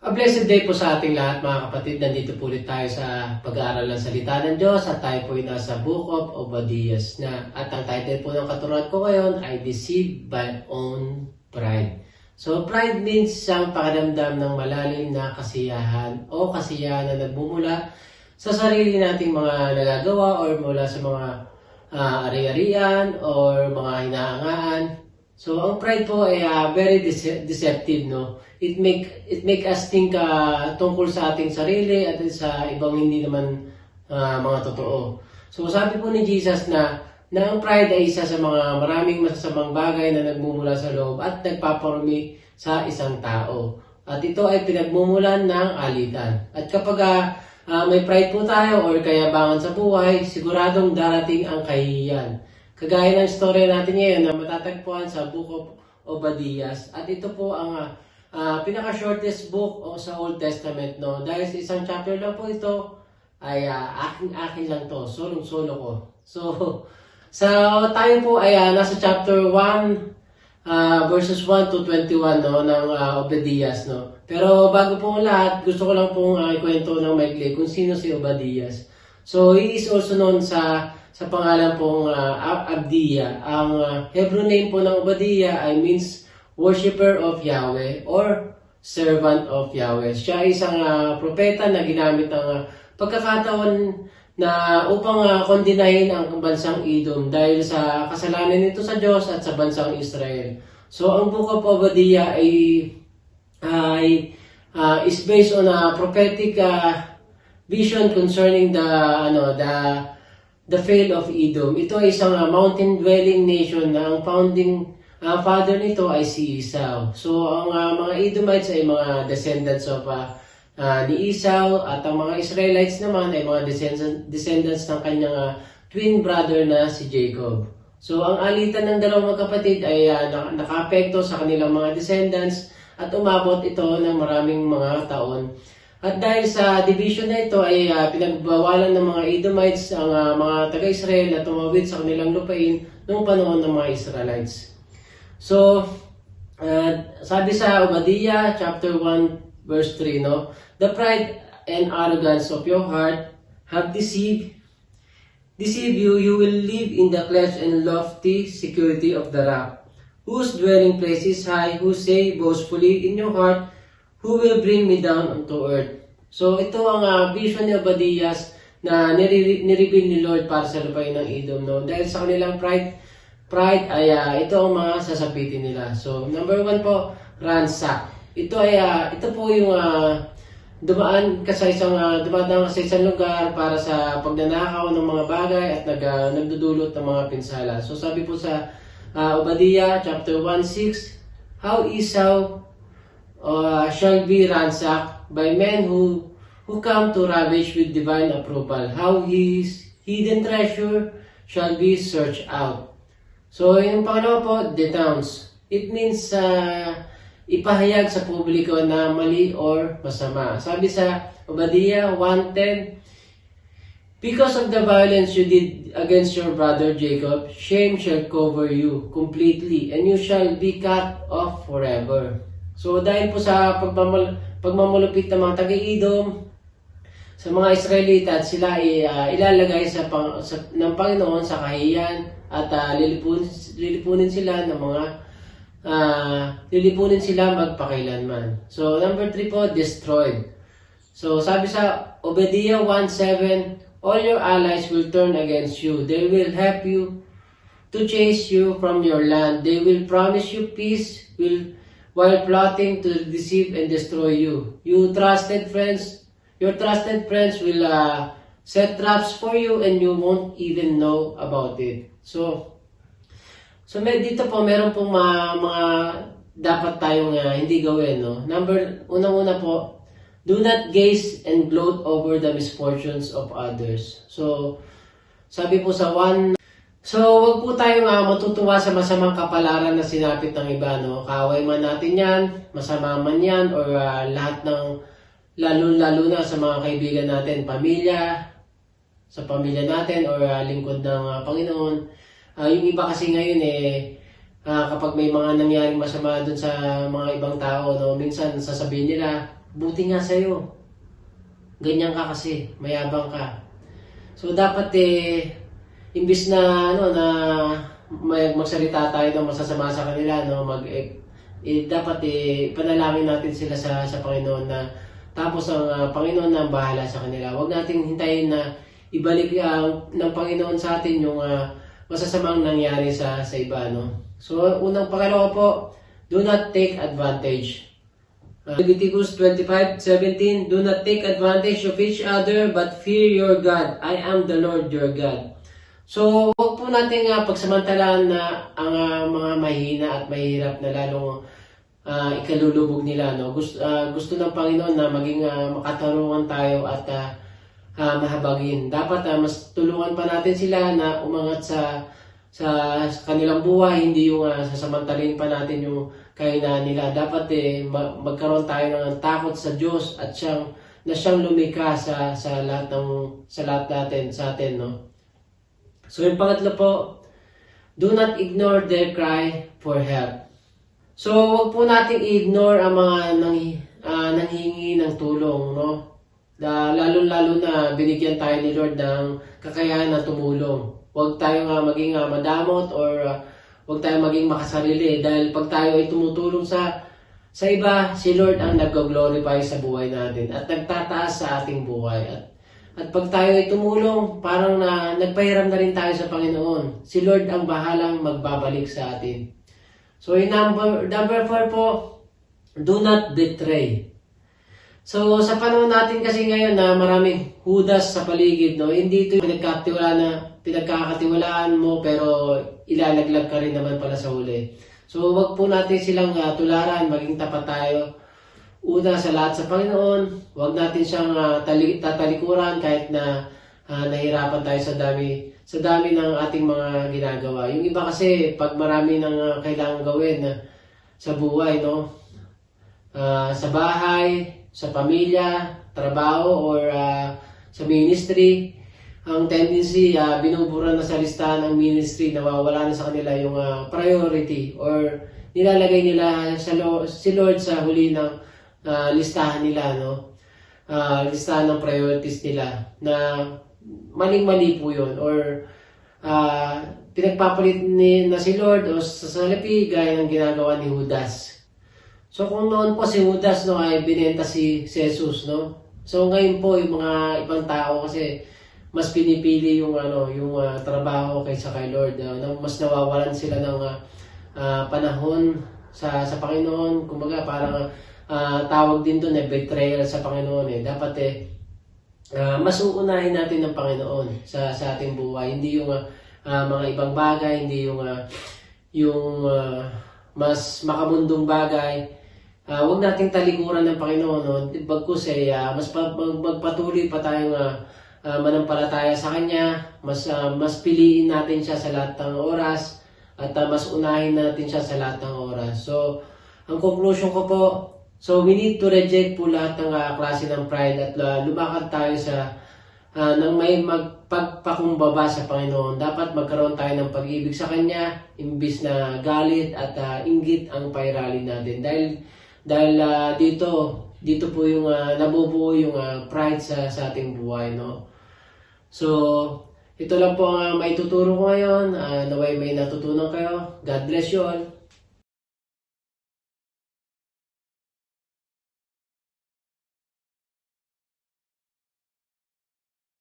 A blessed day po sa ating lahat mga kapatid. Nandito po ulit tayo sa pag-aaral ng salita ng Diyos at tayo po ay nasa Book of Obadiah na. At ang title po ng katuruan ko ngayon ay Deceived by Own Pride. So pride means isang pakiramdam ng malalim na kasiyahan o kasiyahan na nagmumula sa sarili nating mga nagagawa or mula sa mga ari-arian or mga hinahangaan. So ang pride po ay very deceptive, no? It make us think tungkol sa ating sarili at sa ibang hindi naman mga totoo. So sabi po ni Jesus na ang pride ay isa sa mga maraming masasamang bagay na nagmumula sa loob at nagpaparumi sa isang tao. At ito ay pinagmumulan ng alitan. At kapag may pride po tayo or kayabangan sa buhay, siguradong darating ang kahihiyan. Kagaya ng story natin ngayon na matatagpuan sa Book of Obadiah. At ito po ang pinaka-shortest book o sa Old Testament, no? Dahil sa isang chapter lang po ito, ay akin lang to, solo ko. So, tayo po ay nasa chapter 1, verses 1 to 21, no, ng Obadiah, no? Pero bago po lahat, gusto ko lang pong ikwento ng maikli kung sino si Obadiah. So, he is also known sa pangalan pong Abdiya. Ang Hebrew name po ng Obadiah ay means worshipper of Yahweh or servant of Yahweh. Siya ay isang propeta na ginamit ng pagkakataon na upang kondinahin ang bansang Edom dahil sa kasalanan nito sa Diyos at sa bansang Israel. So ang Book of Obadiah is based on a prophetic vision concerning the fall of Edom. Ito ay isang mountain-dwelling nation na ang founding father nito ay si Esau. So ang mga Edomites ay mga descendants of ni Esau at ang mga Israelites naman ay mga descendants ng kanyang twin brother na si Jacob. So ang alitan ng dalawang magkapatid ay nakaapekto sa kanilang mga descendants at umabot ito ng maraming mga taon. At dahil sa division na ito ay pinagbawalan ng mga Edomites ang mga taga-Israel na tumawid sa kanilang lupain noong panahon ng mga Israelites. So, sabi sa Obadiah chapter 1 verse 3, no? The pride and arrogance of your heart have deceived you. You will live in the cleft and lofty security of the rock, whose dwelling place is high, who say boastfully in your heart, who will bring me down unto earth. So, ito ang vision ni Obadiah na nireveal ni Lord para sa lupain ng Edom, no? Dahil sa kanilang pride ay ito ang mga sasapitin nila. So, number 1 po, ransack. Ito po yung dumadaan ka sa isang lugar para sa pagnanakaw ng mga bagay at nagdudulot ng mga pinsala. So, sabi po sa Obadiah chapter 1:6, how Esau shall be ransacked by men who come to ravish with divine approval. How his hidden treasure shall be searched out. So, yung pangalawa po, denounce. It means ipahayag sa publiko na mali or masama. Sabi sa Obadiah 1:10, because of the violence you did against your brother Jacob, shame shall cover you completely, and you shall be cut off forever. So, dahil po sa pagmamulupit ng mga taga-Edom, sa mga Israelita at sila ilalagay ng Panginoon sa kahiyan at lilipunin sila ng mga magpakailanman. So number 3 po, destroyed. So sabi sa Obadiah 1:7, all your allies will turn against you. They will help you to chase you from your land. They will promise you peace while plotting to deceive and destroy you. Your trusted friends will set traps for you and you won't even know about it. So dito po meron pong mga dapat tayong hindi gawin, no? Unang-una po, do not gaze and gloat over the misfortunes of others. So sabi po sa 1, so wag po tayong matutuwa sa masamang kapalaran na sinapit ng iba, no? Kaaway man natin yan, masama man yan, or lahat ng lalo na sa mga kaibigan natin, sa pamilya natin or lingkod ng Panginoon. Yung iba kasi ngayon kapag may mga nangyaring masama dun sa mga ibang tao, no, minsan sasabihin nila, buti nga sa'yo. Ganyan ka kasi, mayabang ka. So dapat imbis na magsalita tayo ng masasama sa kanila, no, dapat panalangin natin sila sa Panginoon na tapos ang Panginoon na ang bahala sa kanila. Huwag nating hintayin na ibalik ng Panginoon sa atin yung masasamang nangyari sa iba, no. So unang pangalawa po, do not take advantage. Leviticus 25:17, do not take advantage of each other, but fear your God. I am the Lord your God. So, huwag po natin pagsamantalaan na ang mga mahina at mahirap na lalong ikalulubog nila. No? Gusto ng Panginoon na maging makatarungan tayo at mahabagin. Dapat mas tulungan pa natin sila na umangat sa kanilang buhay, hindi yung sasamantalin pa natin yung kahinaan nila. Dapat magkaroon tayo ng takot sa Diyos at siyang lumikha sa lahat natin, sa atin, no? So yung pangatlo po, do not ignore their cry for help. So wag po nating i-ignore ang mga nanghihingi ng tulong, no? Lalo-lalo na binigyan tayo ni Lord ng kakayahan na tumulong. Huwag tayo maging madamot or huwag tayo maging makasarili dahil pag tayo ay tumutulong sa iba, si Lord ang nag-glorify sa buhay natin at nagtataas sa ating buhay. At pag tayo ay tumulong, parang nagpahiram na rin tayo sa Panginoon. Si Lord ang bahalang magbabalik sa atin. So yung number 4 po, do not betray. So sa panahon natin kasi ngayon na maraming hudas sa paligid, no? Hindi ito pinagkakatiwalaan mo pero ilalaglag ka rin naman pala sa huli. So wag po natin silang tularan, maging tapat tayo. Una sa lahat sa Panginoon, wag natin siyang tatalikuran kahit na nahirapan tayo sa dami ng ating mga ginagawa. Yung iba kasi pag marami nang kailangan gawin sa buhay, no? Sa bahay, sa pamilya, trabaho, or sa ministry, ang tendency, binubura na sa listahan ng ministry, nawawala na sa kanila yung priority or nilalagay nila si Lord sa huli ng listahan nila, no? Listahan ng priorities nila na maling-mali po yun or pinagpapalit na si Lord o sa salapi gaya ng ginagawa ni Judas. So kung noon po si Judas, no, ay binenta si Jesus, no? So ngayon po yung mga ibang tao kasi mas pinipili yung trabaho kaysa kay Lord, mas nawawalan sila ng panahon sa Panginoon. Kumbaga parang tawag din doon betrayal sa Panginoon Dapat mas uunahin natin ng Panginoon sa ating buhay, hindi yung mga ibang bagay, hindi yung mas makamundong bagay. Huwag nating talikuran ng Panginoon, no? Bagkus mas magpatuloy pa tayong manampalataya sa Kanya, mas piliin natin siya sa lahat ng oras at mas unahin natin siya sa lahat ng oras. So, ang conclusion ko po, so we need to reject po lahat ng klase ng pride at lumakad tayo nang may magpagpakumbaba sa Panginoon. Dapat magkaroon tayo ng pag-ibig sa Kanya, imbis na galit at inggit ang pairalin natin. Dahil dito po yung nabubuo yung pride sa ating buhay, no? So, ito lang po ang maituturo ko ngayon. Naway may natutunan kayo. God bless you all.